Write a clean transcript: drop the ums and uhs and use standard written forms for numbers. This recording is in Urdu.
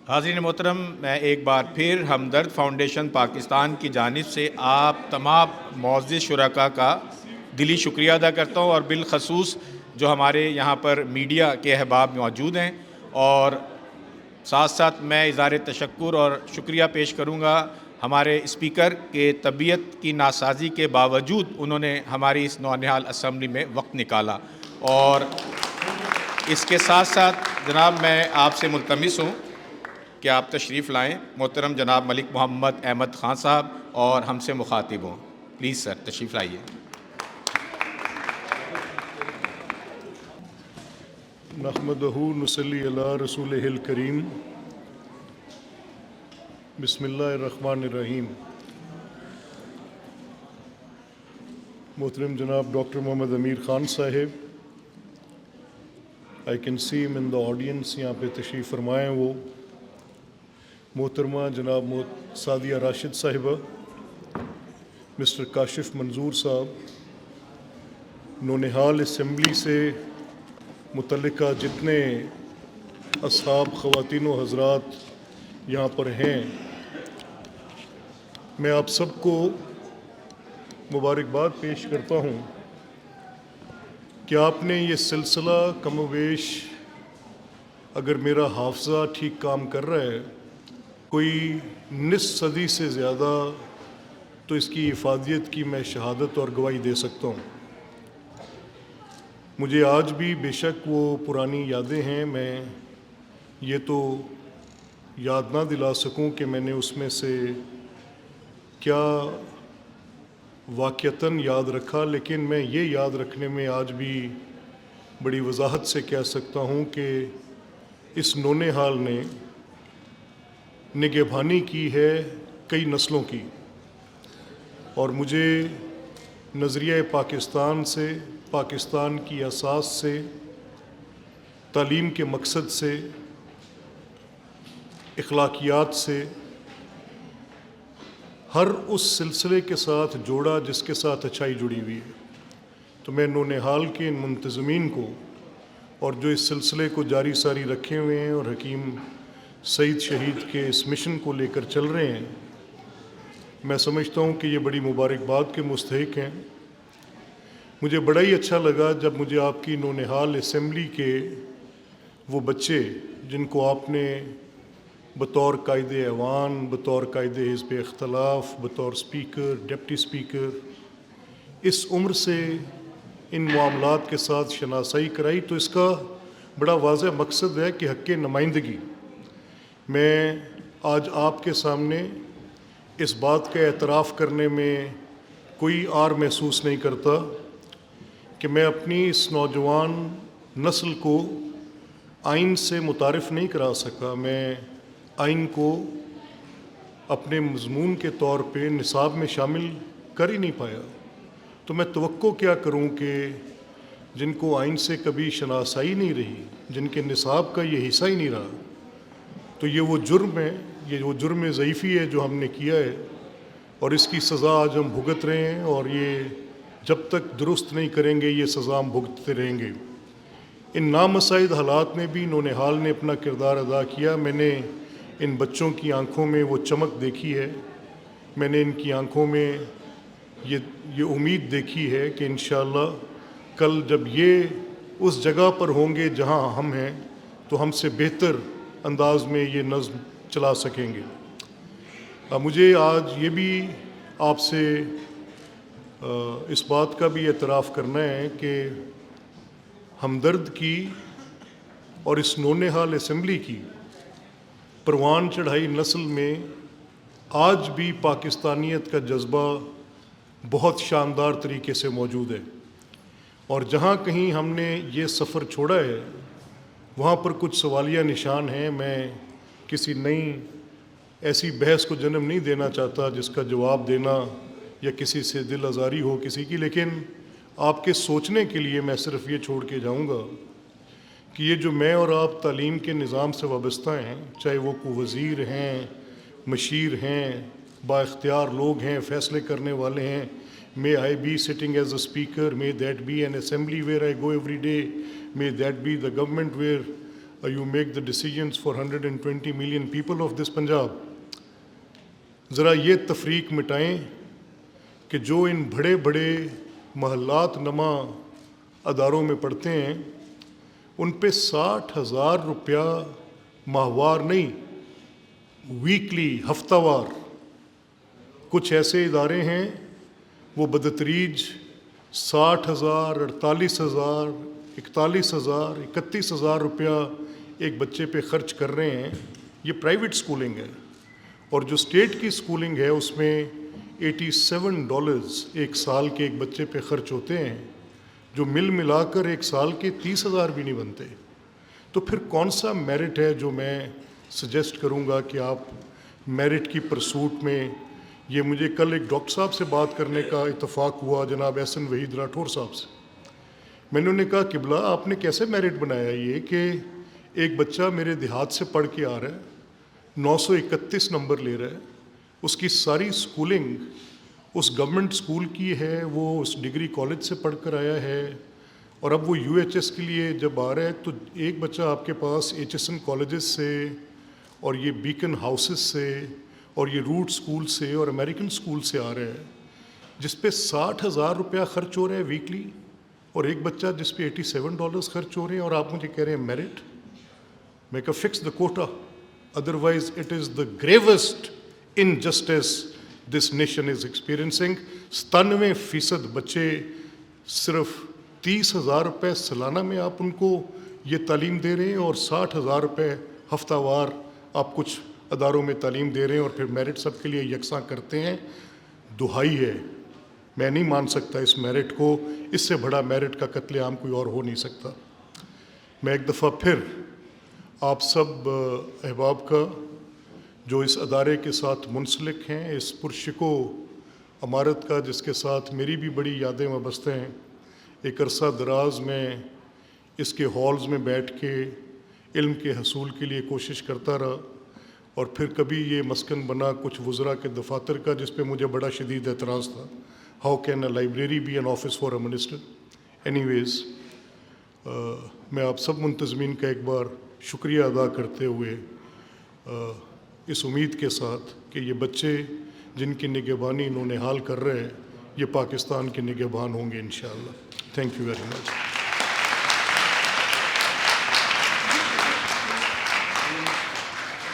حاضرین محترم، میں ایک بار پھر ہمدرد فاؤنڈیشن پاکستان کی جانب سے آپ تمام معزز شرکاء کا دلی شکریہ ادا کرتا ہوں، اور بالخصوص جو ہمارے یہاں پر میڈیا کے احباب موجود ہیں، اور ساتھ ساتھ میں اظہار تشکر اور شکریہ پیش کروں گا ہمارے اسپیکر کے طبیعت کی ناسازی کے باوجود انہوں نے ہماری اس نونہال اسمبلی میں وقت نکالا۔ اور اس کے ساتھ ساتھ جناب میں آپ سے ملتمس ہوں کہ آپ تشریف لائیں، محترم جناب ملک محمد احمد خان صاحب اور ہم سے مخاطب ہوں۔ پلیز سر تشریف لائیے۔ نحمدہ نصلی علی رسولہ الکریم، بسم اللہ الرحمن الرحیم۔ محترم جناب ڈاکٹر محمد امیر خان صاحب، آئی کین سی ہم ان دا آڈینس، یہاں پہ تشریف فرمائیں وہ۔ محترمہ جناب سعدیہ راشد صاحبہ، مسٹر کاشف منظور صاحب، نونہال اسمبلی سے متعلقہ جتنے اصحاب، خواتین و حضرات یہاں پر ہیں، میں آپ سب کو مبارکباد پیش کرتا ہوں کہ آپ نے یہ سلسلہ کم و بیش، اگر میرا حافظہ ٹھیک کام کر رہا ہے، کوئی نصف صدی سے زیادہ تو اس کی افادیت کی میں شہادت اور گواہی دے سکتا ہوں۔ مجھے آج بھی بے شک وہ پرانی یادیں ہیں، میں یہ تو یاد نہ دلا سکوں کہ میں نے اس میں سے کیا واقعتاً یاد رکھا، لیکن میں یہ یاد رکھنے میں آج بھی بڑی وضاحت سے کہہ سکتا ہوں کہ اس نونہال نے نگہبانی کی ہے کئی نسلوں کی، اور مجھے نظریہ پاکستان سے، پاکستان کی اساس سے، تعلیم کے مقصد سے، اخلاقیات سے، ہر اس سلسلے کے ساتھ جوڑا جس کے ساتھ اچھائی جڑی ہوئی ہے۔ تو میں نونہال کے ان منتظمین کو، اور جو اس سلسلے کو جاری ساری رکھے ہوئے ہیں اور حکیم سعید شہید کے اس مشن کو لے کر چل رہے ہیں، میں سمجھتا ہوں کہ یہ بڑی مبارکباد کے مستحق ہیں۔ مجھے بڑا ہی اچھا لگا جب مجھے آپ کی نونہال اسمبلی کے وہ بچے جن کو آپ نے بطور قائد ایوان، بطور قائد حزب اختلاف، بطور اسپیکر، ڈپٹی اسپیکر، اس عمر سے ان معاملات کے ساتھ شناسائی کرائی، تو اس کا بڑا واضح مقصد ہے کہ حق نمائندگی۔ میں آج آپ کے سامنے اس بات کا اعتراف کرنے میں کوئی عار محسوس نہیں کرتا کہ میں اپنی اس نوجوان نسل کو آئین سے متعارف نہیں کرا سکا، میں آئین کو اپنے مضمون کے طور پہ نصاب میں شامل کر ہی نہیں پایا۔ تو میں توقع کیا کروں کہ جن کو آئین سے کبھی شناسائی نہیں رہی، جن کے نصاب کا یہ حصہ ہی نہیں رہا، تو یہ وہ جرم ہے، یہ وہ جرم ضعیفی ہے جو ہم نے کیا ہے، اور اس کی سزا آج ہم بھگت رہے ہیں، اور یہ جب تک درست نہیں کریں گے یہ سزا ہم بھگتتے رہیں گے۔ ان نامساعد حالات میں بھی نونہال نے اپنا کردار ادا کیا۔ میں نے ان بچوں کی آنکھوں میں وہ چمک دیکھی ہے، میں نے ان کی آنکھوں میں یہ امید دیکھی ہے کہ انشاءاللہ کل جب یہ اس جگہ پر ہوں گے جہاں ہم ہیں، تو ہم سے بہتر انداز میں یہ نظم چلا سکیں گے۔ مجھے آج یہ بھی آپ سے اس بات کا بھی اعتراف کرنا ہے کہ ہمدرد کی اور اس نونہال اسمبلی کی پروان چڑھائی نسل میں آج بھی پاکستانیت کا جذبہ بہت شاندار طریقے سے موجود ہے، اور جہاں کہیں ہم نے یہ سفر چھوڑا ہے وہاں پر کچھ سوالیہ نشان ہیں۔ میں کسی نئی ایسی بحث کو جنم نہیں دینا چاہتا جس کا جواب دینا یا کسی سے دل آزاری ہو کسی کی، لیکن آپ کے سوچنے کے لیے میں صرف یہ چھوڑ کے جاؤں گا کہ یہ جو میں اور آپ تعلیم کے نظام سے وابستہ ہیں، چاہے وہ کوئی وزیر ہیں، مشیر ہیں، با اختیار لوگ ہیں، فیصلے کرنے والے ہیں، may I be sitting as a speaker, may that be an assembly where I go every day, may that be the government where you make the decisions for 120 million people of this Punjab. ذرا یہ تفریق مٹائیں کہ جو ان بڑے بڑے محلات نما اداروں میں پڑھتے ہیں ان پہ 60,000 روپیہ ماہوار نہیں، ویکلی، ہفتہ وار. کچھ ایسے ادارے ہیں وہ بدتریج 60,000، 48,000، 41,000، 31,000 روپیہ ایک بچے پہ خرچ کر رہے ہیں. یہ پرائیویٹ سکولنگ ہے. اور جو اسٹیٹ کی سکولنگ ہے اس میں $87 ایک سال کے ایک بچے پہ خرچ ہوتے ہیں، جو ملا کر ایک سال کے 30,000 بھی نہیں بنتے. تو پھر کون سا میرٹ ہے جو میں سجیسٹ کروں گا کہ آپ میرٹ کی پرسوٹ میں. یہ مجھے کل ایک ڈاکٹر صاحب سے بات کرنے کا اتفاق ہوا، جناب احسن وحید راٹھور صاحب سے. میں نے انہیں کہا قبلہ آپ نے کیسے میرٹ بنایا یہ کہ ایک بچہ میرے دیہات سے پڑھ کے آ رہا ہے، 931 نمبر لے رہا ہے، اس کی ساری سکولنگ اس گورنمنٹ سکول کی ہے، وہ اس ڈگری کالج سے پڑھ کر آیا ہے، اور اب وہ UHS کے لیے جب آ رہا ہے تو ایک بچہ آپ کے پاس HSN کالجز سے اور یہ بیکن ہاؤسز سے اور یہ روٹ سکول سے اور امریکن سکول سے آ رہا ہے، جس پہ 60,000 روپیہ خرچ ہو رہا ہے ویکلی، اور ایک بچہ جس پہ $87 خرچ ہو رہے ہیں، اور آپ مجھے کہہ رہے ہیں میرٹ. میں کہا فکس دا quota, otherwise it is the gravest injustice this nation is experiencing. 97% بچے صرف 30,000 روپے سالانہ میں آپ ان کو یہ تعلیم دے رہے ہیں، اور 60,000 روپے ہفتہ وار آپ کچھ اداروں میں تعلیم دے رہے ہیں، اور پھر میرٹ سب کے لیے یکساں کرتے ہیں. دہائی ہے، میں نہیں مان سکتا اس میرٹ کو. اس سے بڑا میرٹ کا قتل عام کوئی اور ہو نہیں سکتا. میں ایک دفعہ پھر آپ سب احباب کا جو اس ادارے کے ساتھ منسلک ہیں، اس پرشکو عمارت کا جس کے ساتھ میری بھی بڑی یادیں وابستہ ہیں، ایک عرصہ دراز میں اس کے ہالز میں بیٹھ کے علم کے حصول کے لیے کوشش کرتا رہا، اور پھر کبھی یہ مسکن بنا کچھ وزراء کے دفاتر کا، جس پہ مجھے بڑا شدید اعتراض تھا. How can a library be an office for a minister. Anyways میں آپ سب منتظمین کا ایک بار شکریہ ادا کرتے ہوئے اس امید کے ساتھ کہ یہ بچے جن کی نگہبانی انہوں نے حال کر رہے ہیں، یہ پاکستان کے نگہبان ہوں گے انشاءاللہ. Thank you very much.